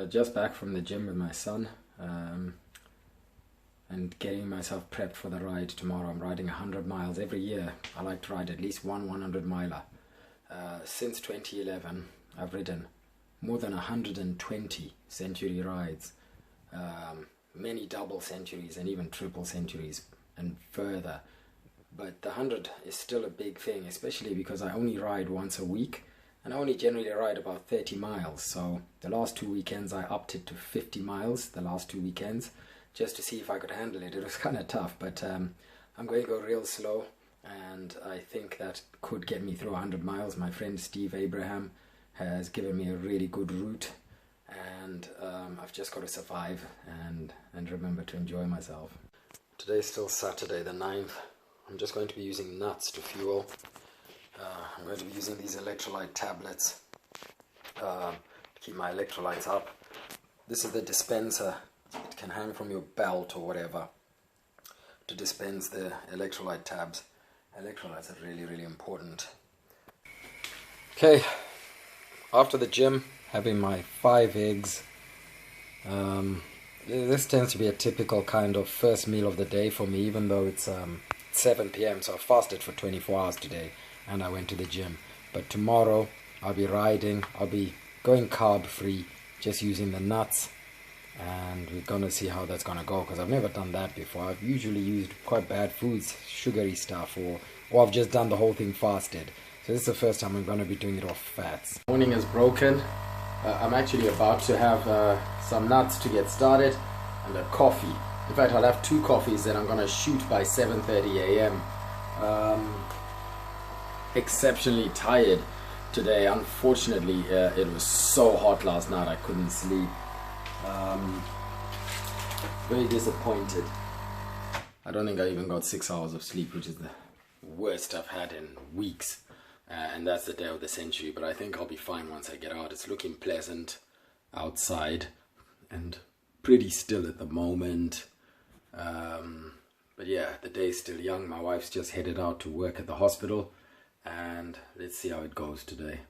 Just back from the gym with my son and getting myself prepped for the ride tomorrow. I'm riding 100 miles every year. I like to ride at least one 100 miler. Since 2011 I've ridden more than 120 century rides, many double centuries and even triple centuries and further. But the 100 is still a big thing, especially because I only ride once a week. And I only generally ride about 30 miles. So the last 2 weekends I upped it to 50 miles, the last 2 weekends, just to see if I could handle it. It was kind of tough, but I'm going to go real slow. And I think that could get me through 100 miles. My friend Steve Abraham has given me a really good route. And I've just got to survive and remember to enjoy myself. Today's still Saturday the 9th. I'm just going to be using nuts to fuel. I'm going to be using these electrolyte tablets to keep my electrolytes up. This is the dispenser. It can hang from your belt or whatever to dispense the electrolyte tabs. Electrolytes are really, really important. Okay, after the gym, having my 5 eggs. This tends to be a typical kind of first meal of the day for me, even though it's 7 p.m. So I fasted for 24 hours today. And I went to the gym. But tomorrow I'll be riding, I'll be going carb free, just using the nuts, and we're gonna see how that's gonna go, because I've never done that before. I've usually used quite bad foods, sugary stuff, or I've just done the whole thing fasted. So this is the first time I'm gonna be doing it off fats. Morning is broken. I'm actually about to have some nuts to get started and a coffee. In fact, I'll have 2 coffees, then I'm gonna shoot by 7:30 a.m. Exceptionally tired today. Unfortunately, it was so hot last night I couldn't sleep. Very disappointed. I don't think I even got 6 hours of sleep, which is the worst I've had in weeks. And that's the day of the century, but I think I'll be fine once I get out. It's looking pleasant outside and pretty still at the moment. But yeah, the day's still young. My wife's just headed out to work at the hospital. And let's see how it goes today.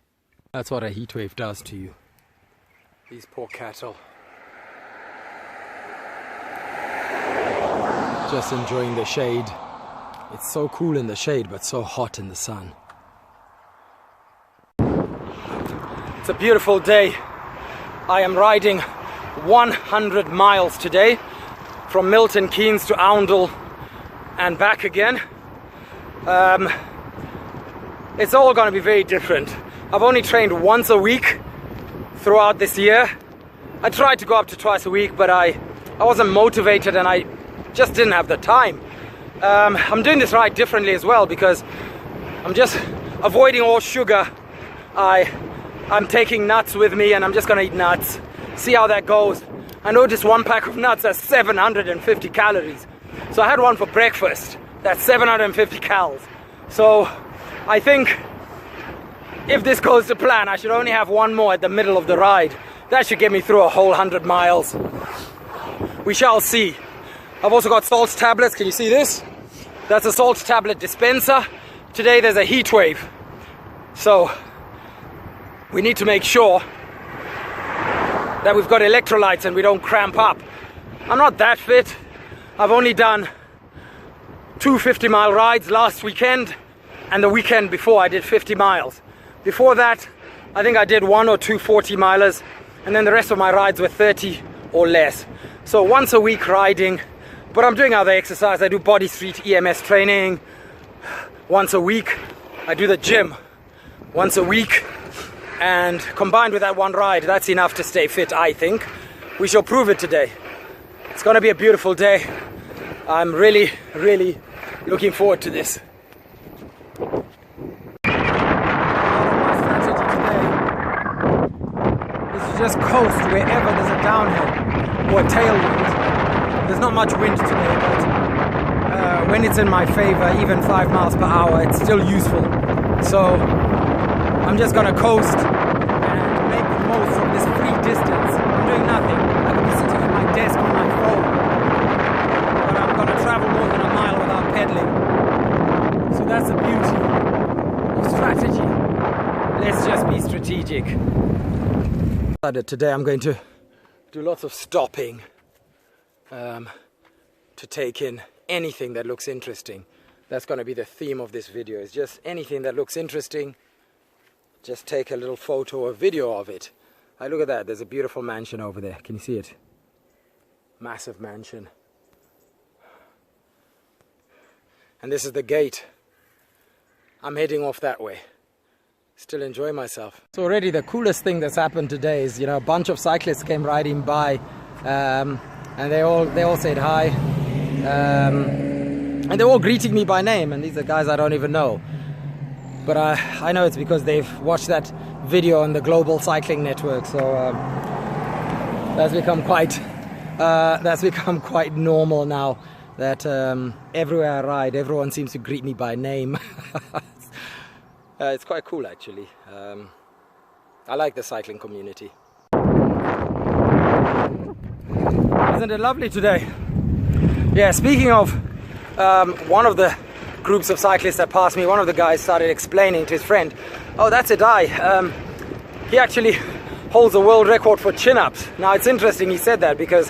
That's what a heat wave does to you. These poor cattle. Just enjoying the shade. It's so cool in the shade, but so hot in the sun. It's a beautiful day. I am riding 100 miles today, from Milton Keynes to Oundle and back again. It's all going to be very different. I've only trained once a week throughout this year. I tried to go up to twice a week, but I wasn't motivated and I just didn't have the time. I'm doing this ride differently as well because I'm just avoiding all sugar. I'm taking nuts with me and I'm just going to eat nuts. See how that goes. I noticed 1 pack of nuts has 750 calories. So I had one for breakfast. That's 750 calories. So I think if this goes to plan, I should only have 1 more at the middle of the ride. That should get me through a whole 100 miles. We shall see. I've also got salt tablets. Can you see this? That's a salt tablet dispenser. Today there's a heat wave. So we need to make sure that we've got electrolytes and we don't cramp up. I'm not that fit. I've only done 2 50-mile rides last weekend. And the weekend before I did 50 miles. Before that, I think I did 1 or 2 40-milers, and then the rest of my rides were 30 or less. So once a week riding, but I'm doing other exercise. I do body street EMS training once a week. I do the gym once a week, and combined with that 1 ride, that's enough to stay fit, I think. We shall prove it today. It's gonna be a beautiful day. I'm really, really looking forward to this. Just coast wherever there's a downhill or a tailwind. There's not much wind today, but when it's in my favor, even 5 miles per hour, it's still useful. So I'm just gonna coast and make the most of this free distance. I'm doing nothing. I could be sitting at my desk on my phone, but I'm gonna travel more than a mile without pedaling. So that's the beauty of strategy. Let's just be strategic. Today I'm going to do lots of stopping to take in anything that looks interesting. That's going to be the theme of this video, is just anything that looks interesting, just take a little photo or video of it. Look at that, there's a beautiful mansion over there. Can you see it? Massive mansion. And this is the gate. I'm heading off that way. Still enjoying myself. So already the coolest thing that's happened today is, you know, a bunch of cyclists came riding by, and they all said hi, and they're all greeting me by name, and these are guys I don't even know. But I know it's because they've watched that video on the global cycling network, so that's become quite normal now, that everywhere I ride, everyone seems to greet me by name. It's quite cool, actually. I like the cycling community. Isn't it lovely today? Yeah, speaking of one of the groups of cyclists that passed me, one of the guys started explaining to his friend, oh, that's a guy. He actually holds a world record for chin-ups. Now, it's interesting he said that, because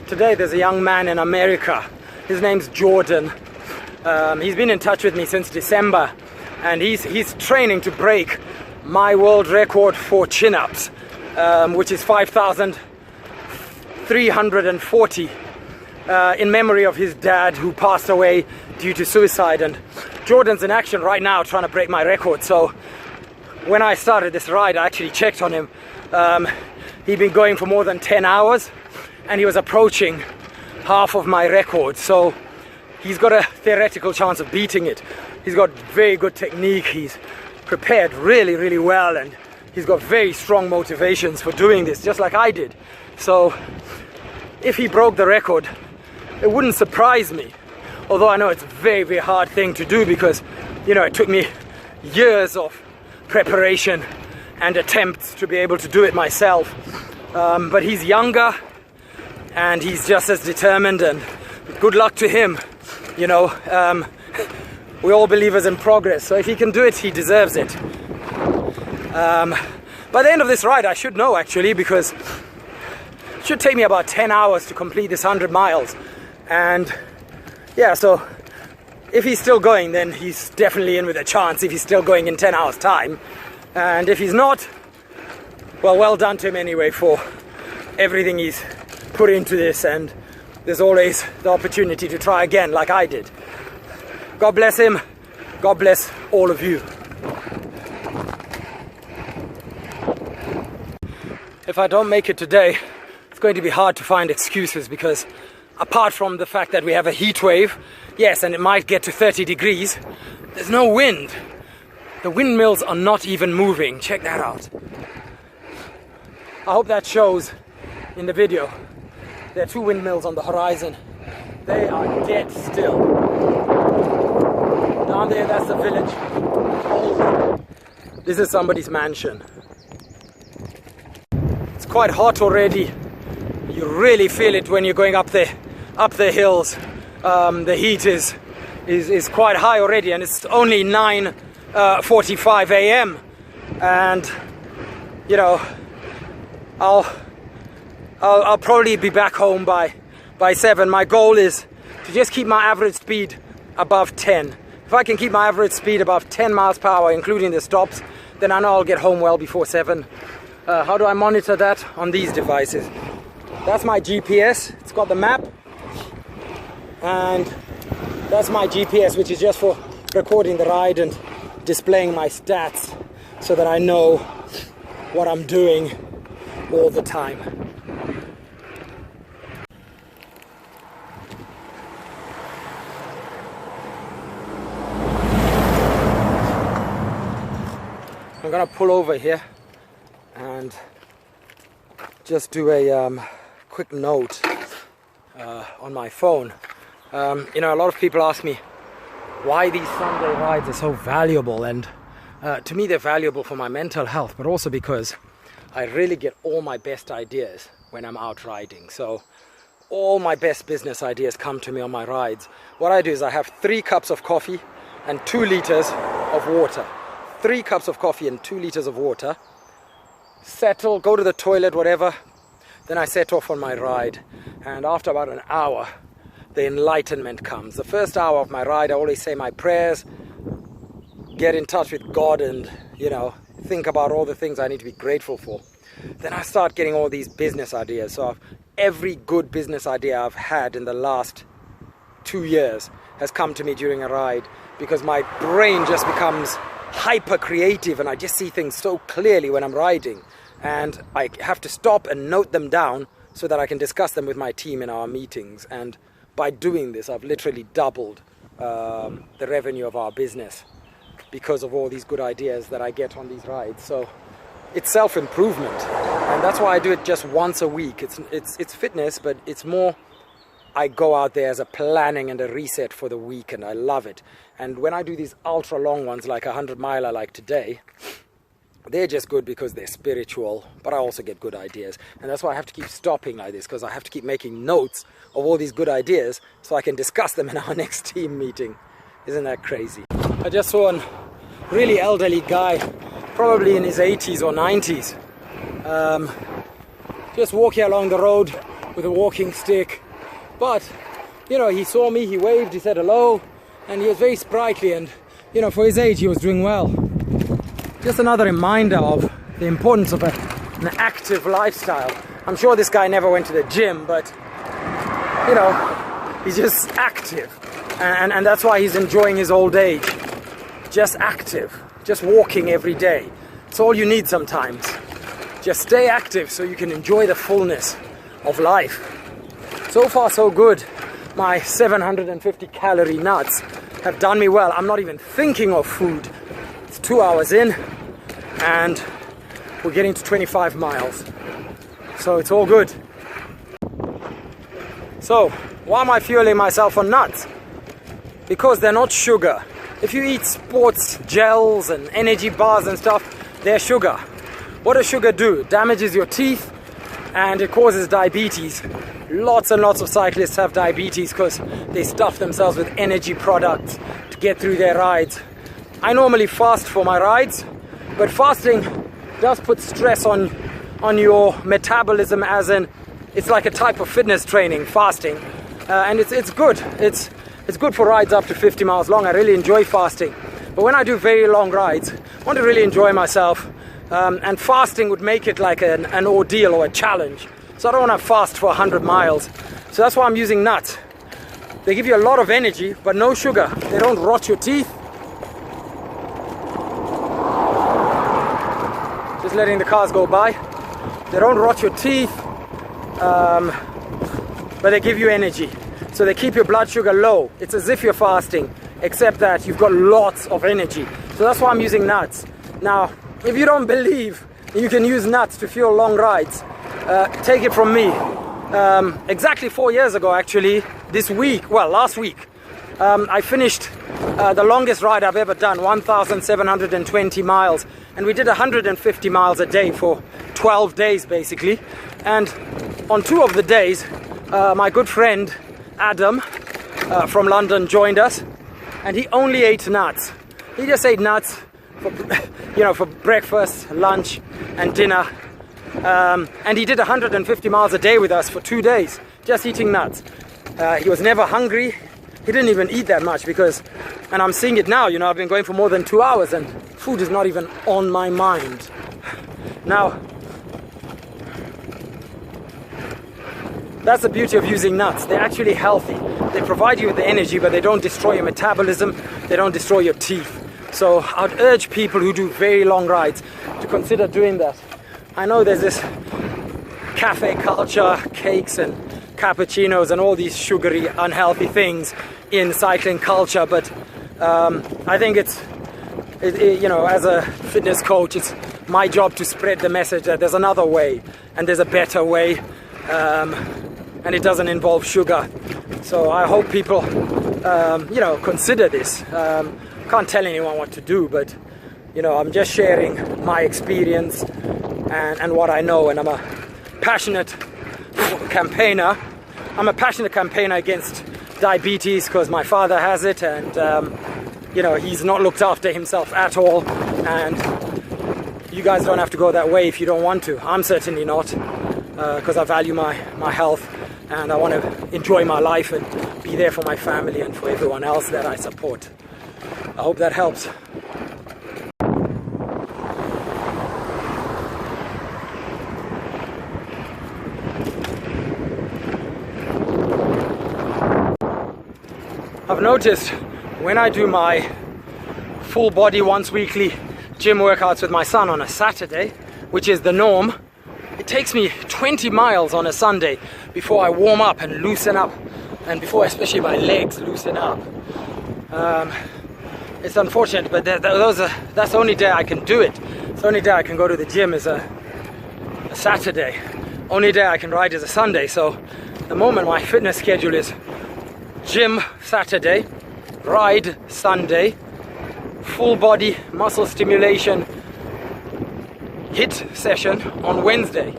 today there's a young man in America. His name's Jordan. He's been in touch with me since December, and he's training to break my world record for chin-ups, which is 5,340, in memory of his dad, who passed away due to suicide. And Jordan's in action right now trying to break my record. So when I started this ride, I actually checked on him. He'd been going for more than 10 hours, and he was approaching half of my record. So he's got a theoretical chance of beating it. He's got very good technique. He's prepared really, really well, and he's got very strong motivations for doing this, just like I did. So if he broke the record, it wouldn't surprise me. Although I know it's a very, very hard thing to do, because, you know, it took me years of preparation and attempts to be able to do it myself. But he's younger, and he's just as determined, and good luck to him. You know, we're all believers in progress, so if he can do it, he deserves it. By the end of this ride, I should know, actually, because it should take me about 10 hours to complete this 100 miles. And yeah, so if he's still going, then he's definitely in with a chance if he's still going in 10 hours time. And if he's not, well done to him anyway for everything he's put into this, and there's always the opportunity to try again, like I did. God bless him. God bless all of you. If I don't make it today, it's going to be hard to find excuses, because apart from the fact that we have a heat wave, yes, and it might get to 30 degrees, there's no wind. The windmills are not even moving. Check that out. I hope that shows in the video. There are 2 windmills on the horizon. They are dead still. Down there, that's the village. Oh, this is somebody's mansion. It's quite hot already. You really feel it when you're going up the hills. The heat is quite high already, and it's only 9:45 a.m. and you know, I'll probably be back home by 7. My goal is to just keep my average speed above 10. If I can keep my average speed above 10 miles per hour, including the stops, then I know I'll get home well before 7. How do I monitor that? On these devices. That's my GPS. It's got the map, and that's my GPS, which is just for recording the ride and displaying my stats so that I know what I'm doing all the time. I'm gonna pull over here and just do a quick note on my phone. You know, a lot of people ask me why these Sunday rides are so valuable, and to me they're valuable for my mental health, but also because I really get all my best ideas when I'm out riding. So all my best business ideas come to me on my rides. What I do is I have 3 cups of coffee and 2 liters of water. 3 cups of coffee and 2 liters of water. Settle, go to the toilet, whatever. Then I set off on my ride, and after about an hour, the enlightenment comes. The first hour of my ride, I always say my prayers, get in touch with God, and, you know, think about all the things I need to be grateful for. Then I start getting all these business ideas. So every good business idea I've had in the last 2 years has come to me during a ride, because my brain just becomes hyper creative and I just see things so clearly when I'm riding, and I have to stop and note them down so that I can discuss them with my team in our meetings. And by doing this, I've literally doubled the revenue of our business because of all these good ideas that I get on these rides. So it's self-improvement, and that's why I do it just once a week. It's fitness, but it's more, I go out there as a planning and a reset for the week, and I love it. And when I do these ultra long ones, like 100-miler like today, they're just good because they're spiritual, but I also get good ideas. And that's why I have to keep stopping like this, because I have to keep making notes of all these good ideas so I can discuss them in our next team meeting. Isn't that crazy? I just saw a really elderly guy, probably in his 80s or 90s, just walking along the road with a walking stick. But, you know, he saw me, he waved, he said hello, and he was very sprightly, and, you know, for his age, he was doing well. Just another reminder of the importance of an active lifestyle. I'm sure this guy never went to the gym, but, you know, he's just active. And that's why he's enjoying his old age. Just active, just walking every day. It's all you need sometimes. Just stay active so you can enjoy the fullness of life. So far, so good. My 750 calorie nuts have done me well. I'm not even thinking of food. It's 2 hours in, and we're getting to 25 miles. So it's all good. So, why am I fueling myself on nuts? Because they're not sugar. If you eat sports gels and energy bars and stuff, they're sugar. What does sugar do? It damages your teeth and it causes diabetes. Lots and lots of cyclists have diabetes because they stuff themselves with energy products to get through their rides. I normally fast for my rides, but fasting does put stress on your metabolism, as in it's like a type of fitness training, fasting, and it's good. It's good for rides up to 50 miles long. I really enjoy fasting, but when I do very long rides, I want to really enjoy myself, and fasting would make it like an ordeal or a challenge. So I don't want to fast for 100 miles. So that's why I'm using nuts. They give you a lot of energy, but no sugar. They don't rot your teeth. Just letting the cars go by. They don't rot your teeth, but they give you energy. So they keep your blood sugar low. It's as if you're fasting, except that you've got lots of energy. So that's why I'm using nuts. Now, if you don't believe you can use nuts to fuel long rides, take it from me. Exactly 4 years ago, actually, last week, I finished the longest ride I've ever done, 1,720 miles. And we did 150 miles a day for 12 days, basically. And on 2 of the days, my good friend, Adam, from London, joined us. And he only ate nuts. He just ate nuts for breakfast, lunch, and dinner. And he did 150 miles a day with us for 2 days, just eating nuts. He was never hungry. He didn't even eat that much and I'm seeing it now, I've been going for more than 2 hours and food is not even on my mind. Now, that's the beauty of using nuts. They're actually healthy. They provide you with the energy, but they don't destroy your metabolism. They don't destroy your teeth. So I'd urge people who do very long rides to consider doing that. I know there's this cafe culture, cakes and cappuccinos and all these sugary, unhealthy things in cycling culture, but I think as a fitness coach, it's my job to spread the message that there's another way and there's a better way, and it doesn't involve sugar. So I hope people, consider this. Can't tell anyone what to do, but I'm just sharing my experience and what I know, and I'm a passionate campaigner. I'm a passionate campaigner against diabetes because my father has it, and he's not looked after himself at all, and you guys don't have to go that way if you don't want to. I'm certainly not. because I value my health, and I want to enjoy my life and be there for my family and for everyone else that I support. I hope that helps. I've noticed when I do my full body once weekly gym workouts with my son on a Saturday, which is the norm, it takes me 20 miles on a Sunday before I warm up and loosen up, and before especially my legs loosen up. It's unfortunate, but that's the only day I can do it. It's the only day I can go to the gym is a Saturday. Only day I can ride is a Sunday. So at the moment my fitness schedule is gym Saturday, ride Sunday, full body muscle stimulation HIIT session on Wednesday,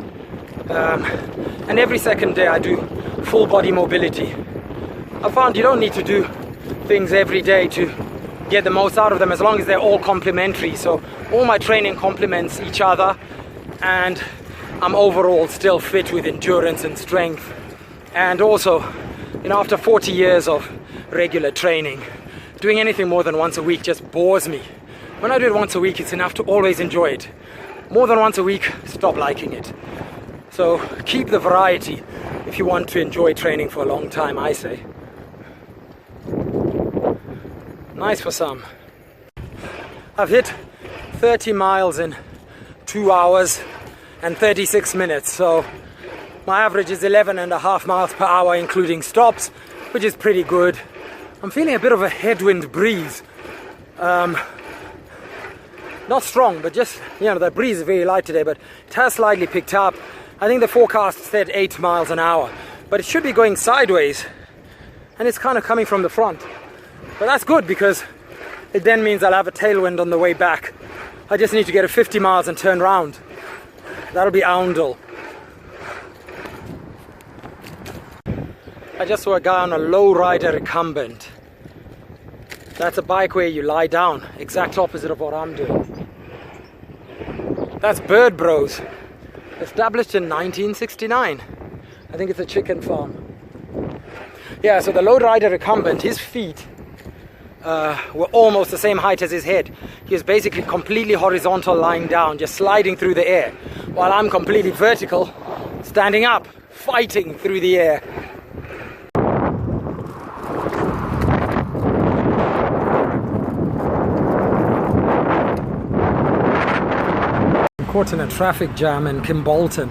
and every second day I do full body mobility. I found you don't need to do things every day to get the most out of them, as long as they're all complementary. So all my training complements each other, and I'm overall still fit with endurance and strength. And also, you know, after 40 years of regular training, doing anything more than once a week just bores me. When I do it once a week, it's enough to always enjoy it. More than once a week, stop liking it. So keep the variety if you want to enjoy training for a long time, I say. Nice for some. I've hit 30 miles in 2 hours and 36 minutes, so my average is 11.5 miles per hour, including stops, which is pretty good. I'm feeling a bit of a headwind breeze. Not strong, but just, you know, the breeze is very light today, but it has slightly picked up. I think the forecast said 8 miles an hour, but it should be going sideways, and it's kind of coming from the front. But that's good, because it then means I'll have a tailwind on the way back. I just need to get a 50 miles and turn round. That'll be Oundle. I just saw a guy on a low rider recumbent. That's a bike where you lie down, exact opposite of what I'm doing. That's Bird Bros, established in 1969. I think it's a chicken farm. Yeah, so the low rider recumbent, his feet were almost the same height as his head. He was basically completely horizontal, lying down, just sliding through the air, while I'm completely vertical, standing up, fighting through the air. Caught in a traffic jam in Kimbolton.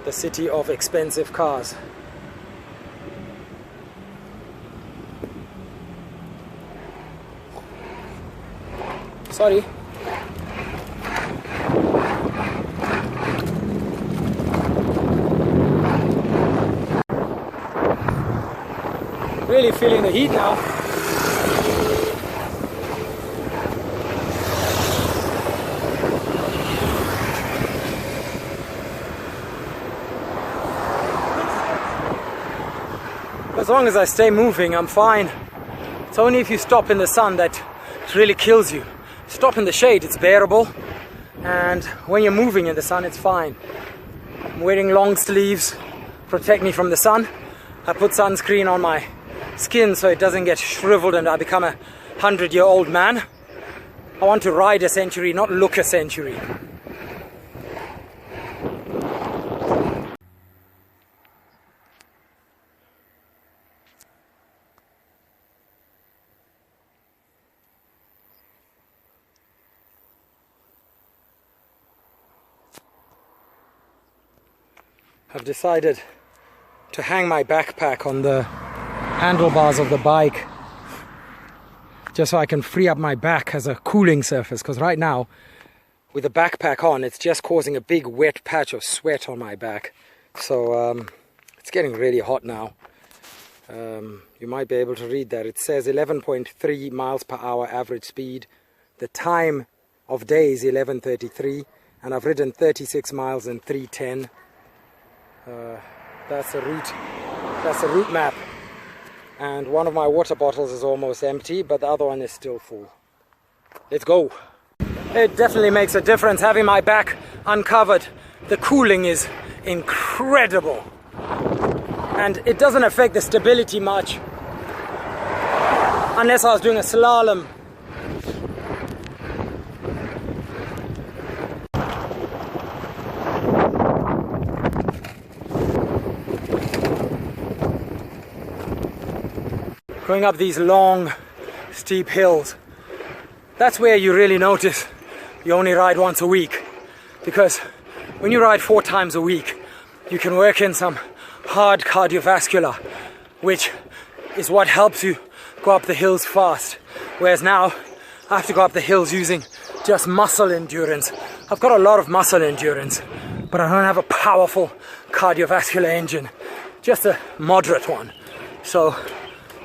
The city of expensive cars. Sorry. Really feeling the heat now. As long as I stay moving, I'm fine. It's only if you stop in the sun that it really kills you. Stop in the shade, it's bearable. And when you're moving in the sun, it's fine. I'm wearing long sleeves, protect me from the sun. I put sunscreen on my skin so it doesn't get shriveled and I become a 100-year-old man. I want to ride a century, not look a century. I've decided to hang my backpack on the handlebars of the bike just so I can free up my back as a cooling surface, because right now with the backpack on it's just causing a big wet patch of sweat on my back. So it's getting really hot now. You might be able to read that. It says 11.3 miles per hour average speed. The time of day is 11:33 and I've ridden 36 miles in 3:10. That's the route map, and one of my water bottles is almost empty, but the other one is still full. Let's go. It definitely makes a difference having my back uncovered. The cooling is incredible. And it doesn't affect the stability much. Unless I was doing a slalom. Going up these long, steep hills, that's where you really notice you only ride once a week. Because when you ride 4 times a week, you can work in some hard cardiovascular, which is what helps you go up the hills fast. Whereas now, I have to go up the hills using just muscle endurance. I've got a lot of muscle endurance, but I don't have a powerful cardiovascular engine, just a moderate one. So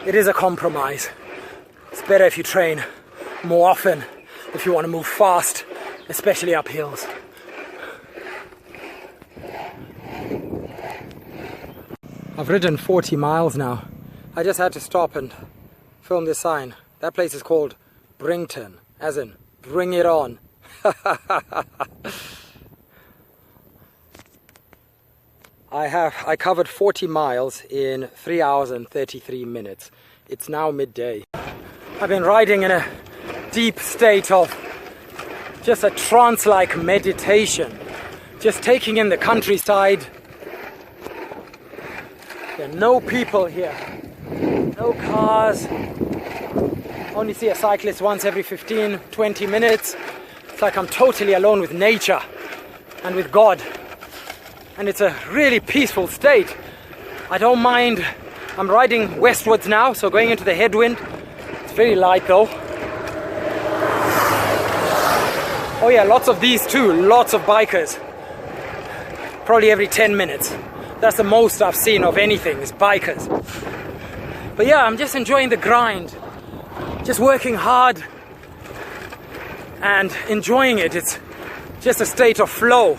it is a compromise. It's better if you train more often if you want to move fast, especially up hills. I've ridden 40 miles now. I just had to stop and film this sign. That place is called Brington, as in bring it on. I covered 40 miles in 3 hours and 33 minutes. It's now midday. I've been riding in a deep state of just a trance-like meditation. Just taking in the countryside. There are no people here. No cars. Only see a cyclist once every 15, 20 minutes. It's like I'm totally alone with nature and with God. And it's a really peaceful state. I don't mind. I'm riding westwards now, so going into the headwind. It's very light though. Oh yeah, lots of these too. Lots of bikers. Probably every 10 minutes. That's the most I've seen of anything, is bikers. But yeah, I'm just enjoying the grind. Just working hard and enjoying it. It's just a state of flow.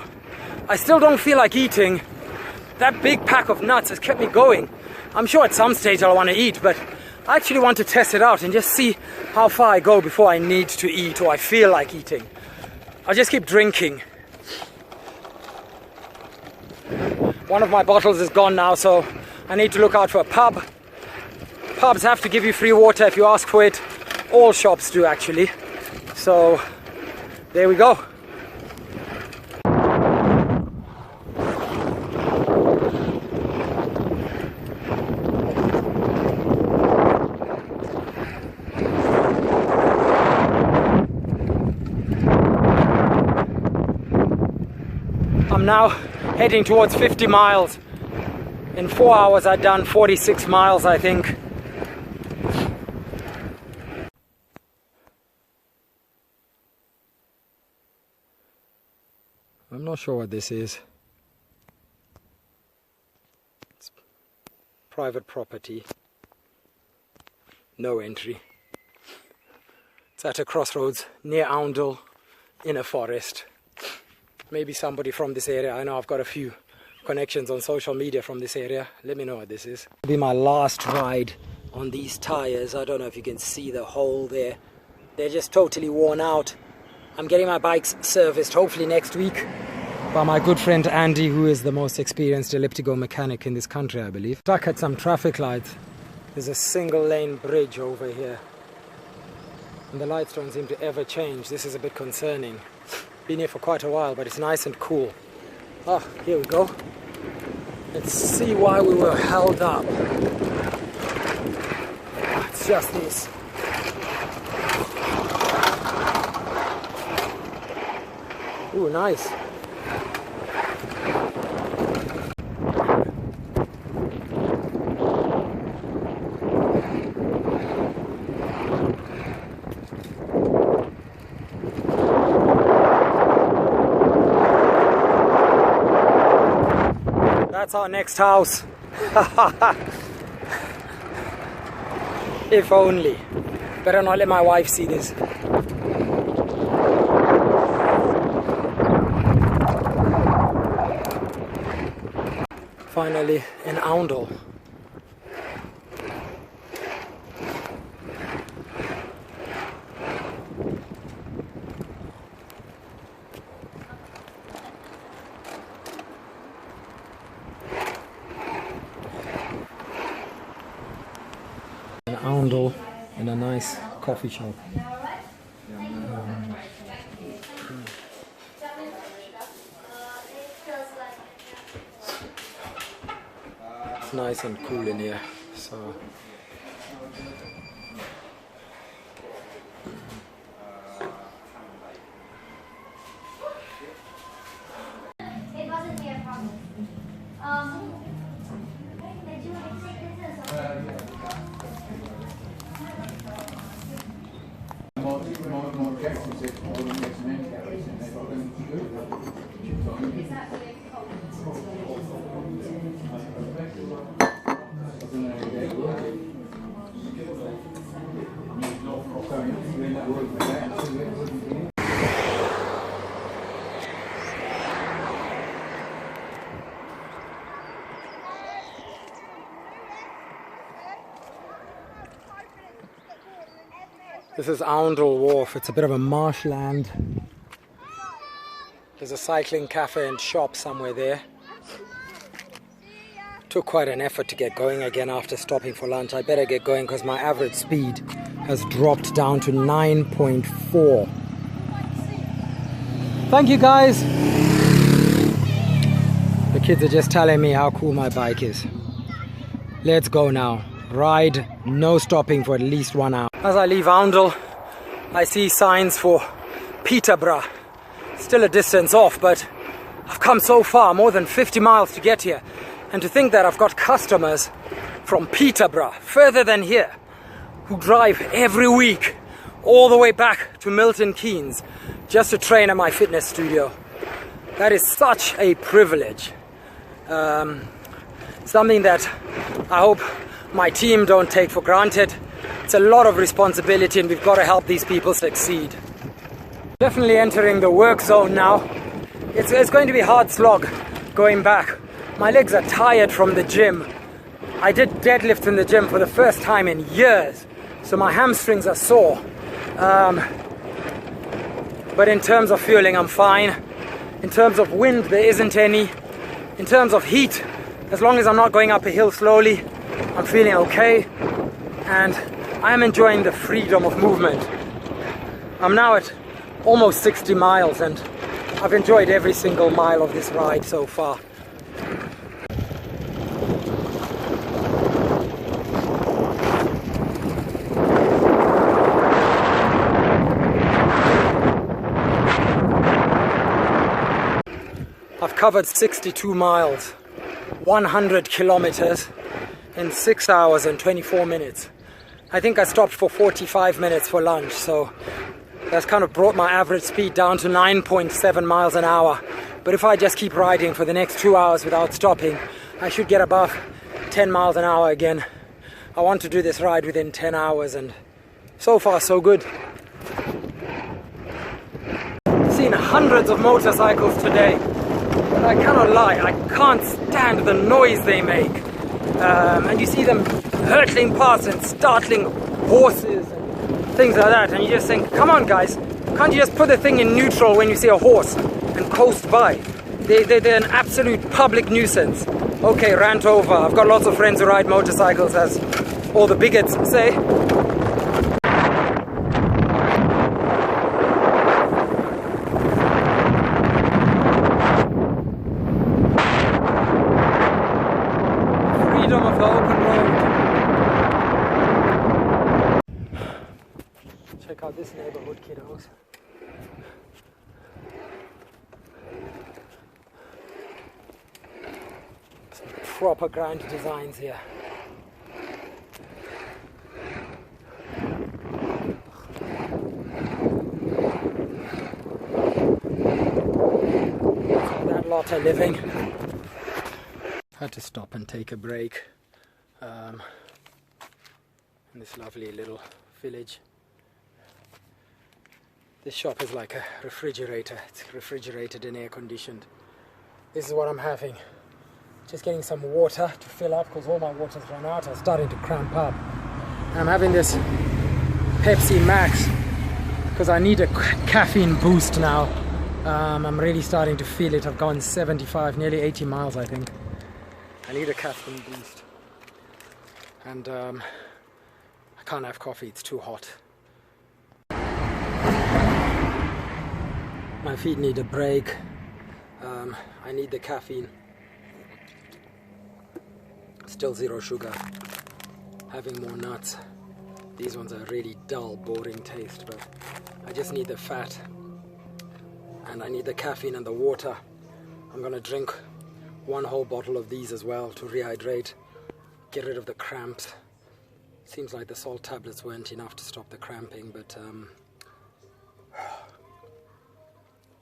I still don't feel like eating. That big pack of nuts has kept me going. I'm sure at some stage I'll want to eat, but I actually want to test it out and just see how far I go before I need to eat or I feel like eating. I'll just keep drinking. One of my bottles is gone now, so I need to look out for a pub. Pubs have to give you free water if you ask for it. All shops do actually. So there we go. I'm now heading towards 50 miles. In 4 hours I'd done 46 miles, I think. I'm not sure what this is. It's private property. No entry. It's at a crossroads near Oundle in a forest. Maybe somebody from this area. I know I've got a few connections on social media from this area. Let me know what this is. It'll be my last ride on these tires. I don't know if you can see the hole there. They're just totally worn out. I'm getting my bikes serviced hopefully next week by my good friend Andy, who is the most experienced ElliptiGO mechanic in this country, I believe. Stuck at some traffic lights. There's a single lane bridge over here. And the lights don't seem to ever change. This is a bit concerning. Been here for quite a while, but it's nice and cool. Ah, here we go. Let's see why we were held up. It's just this. Ooh, nice. That's our next house. If only. Better not let my wife see this. Finally in Oundle. Arundel in a nice coffee shop. It's nice and cool in here, so it wasn't their problem. This is Arundel Wharf. It's a bit of a marshland. There's a cycling cafe and shop somewhere there. Took quite an effort to get going again after stopping for lunch. I better get going because my average speed has dropped down to 9.4. Thank you guys. The kids are just telling me how cool my bike is. Let's go now. Ride, no stopping for at least 1 hour. As I leave Arundel, I see signs for Peterborough. Still a distance off, but I've come so far, more than 50 miles to get here. And to think that I've got customers from Peterborough, further than here, who drive every week all the way back to Milton Keynes just to train at my fitness studio. That is such a privilege. Something that I hope my team don't take for granted. It's a lot of responsibility and we've got to help these people succeed. Definitely entering the work zone now. It's going to be a hard slog going back. My legs are tired from the gym. I did deadlifts in the gym for the first time in years, so my hamstrings are sore. But in terms of fueling, I'm fine. In terms of wind, there isn't any. In terms of heat, as long as I'm not going up a hill slowly, I'm feeling okay. And I'm enjoying the freedom of movement. I'm now at almost 60 miles and I've enjoyed every single mile of this ride so far. I've covered 62 miles, 100 kilometers in 6 hours and 24 minutes. I think I stopped for 45 minutes for lunch, so that's kind of brought my average speed down to 9.7 miles an hour. But if I just keep riding for the next 2 hours without stopping, I should get above 10 miles an hour again. I want to do this ride within 10 hours and so far so good. I've seen hundreds of motorcycles today, but I cannot lie, I can't stand the noise they make. And you see them hurtling past and startling horses and things like that, and you just think, come on guys, can't you just put the thing in neutral when you see a horse and coast by? They're an absolute public nuisance. Okay, rant over. I've got lots of friends who ride motorcycles, as all the bigots say. Freedom of the open road. Check out this neighborhood, kiddos. Some proper grand designs here. That lot are living. Had to stop and take a break in this lovely little village. This shop is like a refrigerator. It's refrigerated and air conditioned. This is what I'm having. Just getting some water to fill up because all my water's run out. I'm starting to cramp up. And I'm having this Pepsi Max because I need a caffeine boost now. I'm really starting to feel it. I've gone 75, nearly 80 miles I think. I need a caffeine boost. And I can't have coffee, it's too hot. My feet need a break. I need the caffeine. Still zero sugar. Having more nuts. These ones are really dull, boring taste, but I just need the fat. And I need the caffeine and the water. I'm gonna drink one whole bottle of these as well to rehydrate, get rid of the cramps. Seems like the salt tablets weren't enough to stop the cramping, but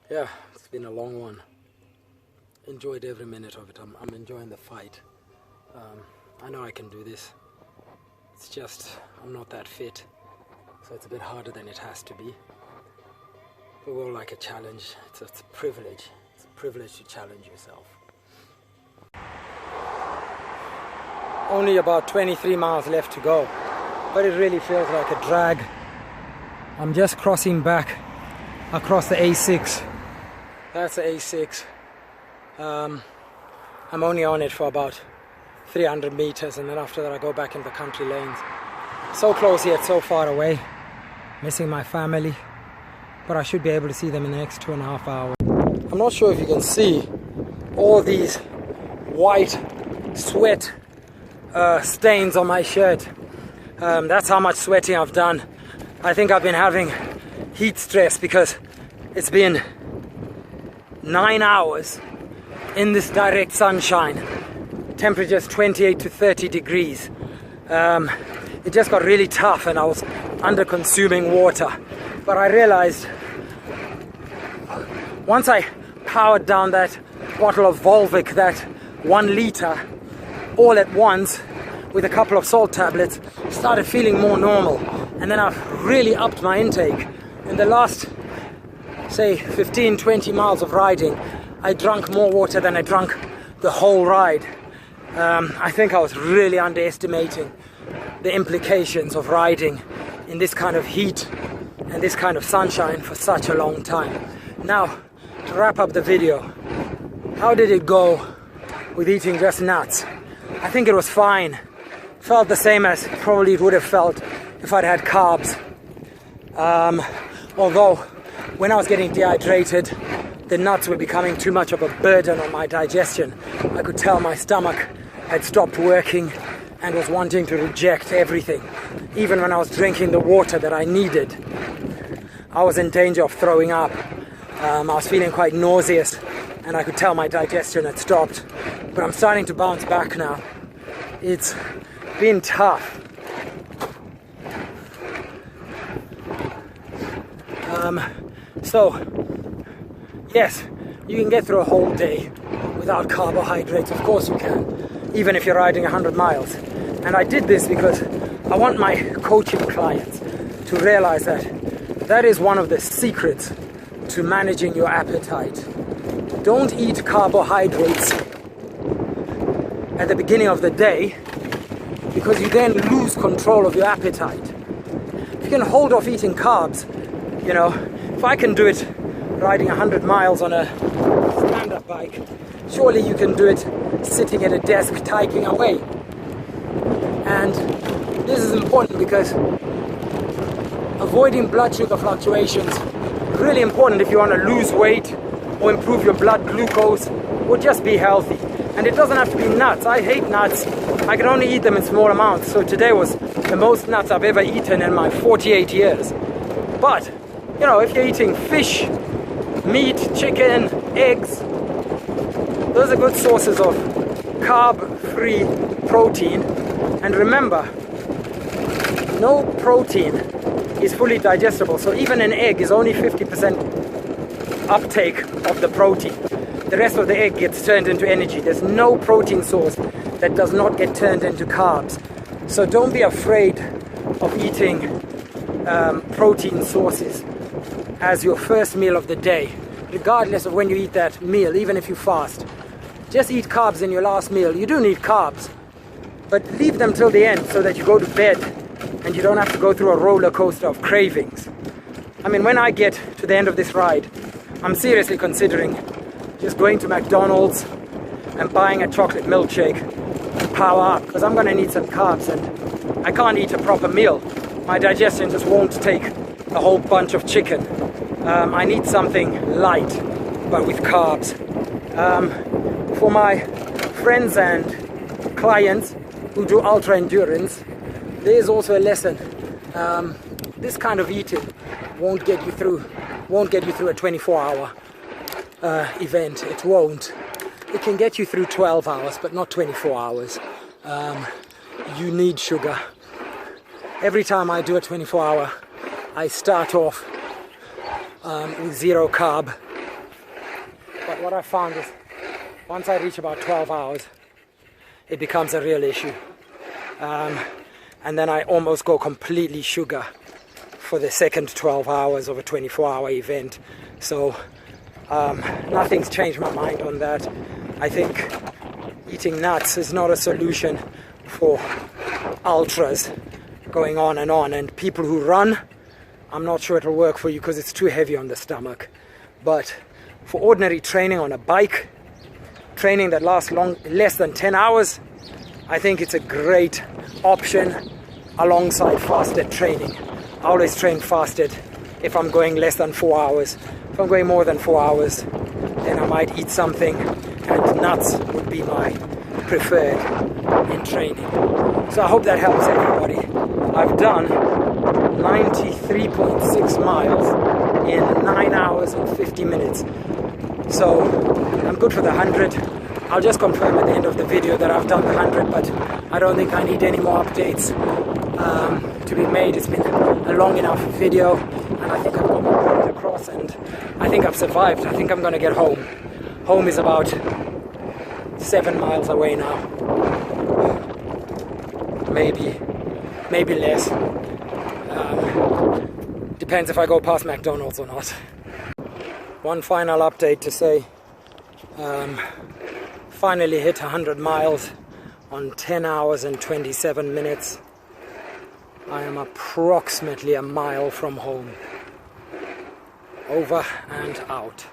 yeah, it's been a long one. Enjoyed every minute of it. I'm enjoying the fight. I know I can do this. It's just I'm not that fit, so it's a bit harder than it has to be. But we all like a challenge. It's a privilege. It's a privilege to challenge yourself. Only about 23 miles left to go, but it really feels like a drag. I'm just crossing back across the A6. That's the A6. I'm only on it for about 300 meters, and then after that I go back into the country lanes. So close yet so far away. Missing my family, but I should be able to see them in the next 2.5 hours. I'm not sure if you can see all these white sweat stains on my shirt. That's how much sweating I've done. I think I've been having heat stress because it's been 9 hours in this direct sunshine. Temperatures 28 to 30 degrees. It just got really tough and I was under consuming water. But I realized once I powered down that bottle of Volvic, that 1 liter, all at once with a couple of salt tablets, started feeling more normal. And then I've really upped my intake. In the last, say, 15-20 miles of riding, I drank more water than I drank the whole ride. I think I was really underestimating the implications of riding in this kind of heat and this kind of sunshine for such a long time. Now, to wrap up the video, how did it go with eating just nuts? I think it was fine. Felt the same as probably it would have felt if I'd had carbs. Although, when I was getting dehydrated, the nuts were becoming too much of a burden on my digestion. I could tell my stomach had stopped working and was wanting to reject everything. Even when I was drinking the water that I needed, I was in danger of throwing up. I was feeling quite nauseous and I could tell my digestion had stopped. But I'm starting to bounce back now. It's been tough. So, yes, you can get through a whole day without carbohydrates. Of course you can, even if you're riding 100 miles. And I did this because I want my coaching clients to realize that that is one of the secrets to managing your appetite. Don't eat carbohydrates at the beginning of the day, because you then lose control of your appetite. If you can hold off eating carbs, you know, if I can do it riding 100 miles on a stand-up bike, surely you can do it sitting at a desk typing away. And this is important because avoiding blood sugar fluctuations is really important if you want to lose weight or improve your blood glucose or just be healthy. And it doesn't have to be nuts. I hate nuts. I can only eat them in small amounts. So today was the most nuts I've ever eaten in my 48 years. But, you know, if you're eating fish, meat, chicken, eggs, those are good sources of carb-free protein. And remember, no protein is fully digestible. So even an egg is only 50% uptake of the protein. The rest of the egg gets turned into energy. There's no protein source that does not get turned into carbs. So don't be afraid of eating protein sources as your first meal of the day, regardless of when you eat that meal, even if you fast. Just eat carbs in your last meal. You do need carbs, but leave them till the end so that you go to bed and you don't have to go through a roller coaster of cravings. I mean, when I get to the end of this ride, I'm seriously considering just going to McDonald's and buying a chocolate milkshake and power up, because I'm going to need some carbs and I can't eat a proper meal my digestion just won't take a whole bunch of chicken. I need something light, but with carbs. For my friends and clients who do ultra endurance, there's also a lesson. This kind of eating won't get you through a 24-hour event. It won't. It can get you through 12 hours, but not 24 hours. You need sugar. Every time I do a 24-hour, I start off with 0 carb. But what I found is, once I reach about 12 hours, it becomes a real issue. And then I almost go completely sugar for the second 12 hours of a 24-hour event. So nothing's changed my mind on that. I think eating nuts is not a solution for ultras going on. And people who run, I'm not sure it'll work for you because it's too heavy on the stomach. But for ordinary training on a bike, training that lasts less than 10 hours, I think it's a great option alongside fasted training. I always train fasted if I'm going less than 4 hours. If I'm going more than 4 hours, then I might eat something, and nuts would be my preferred in training. So I hope that helps everybody. I've done 93.6 miles in 9 hours and 50 minutes. So I'm good for the 100. I'll just confirm at the end of the video that I've done the 100, but I don't think I need any more updates to be made. It's been a long enough video, and I think I've got my point across, and I think I've survived. I think I'm going to get home. Home is about 7 miles away now. Maybe less. Depends if I go past McDonald's or not. One final update to say, finally hit 100 miles on 10 hours and 27 minutes. I am approximately a mile from home. Over and out.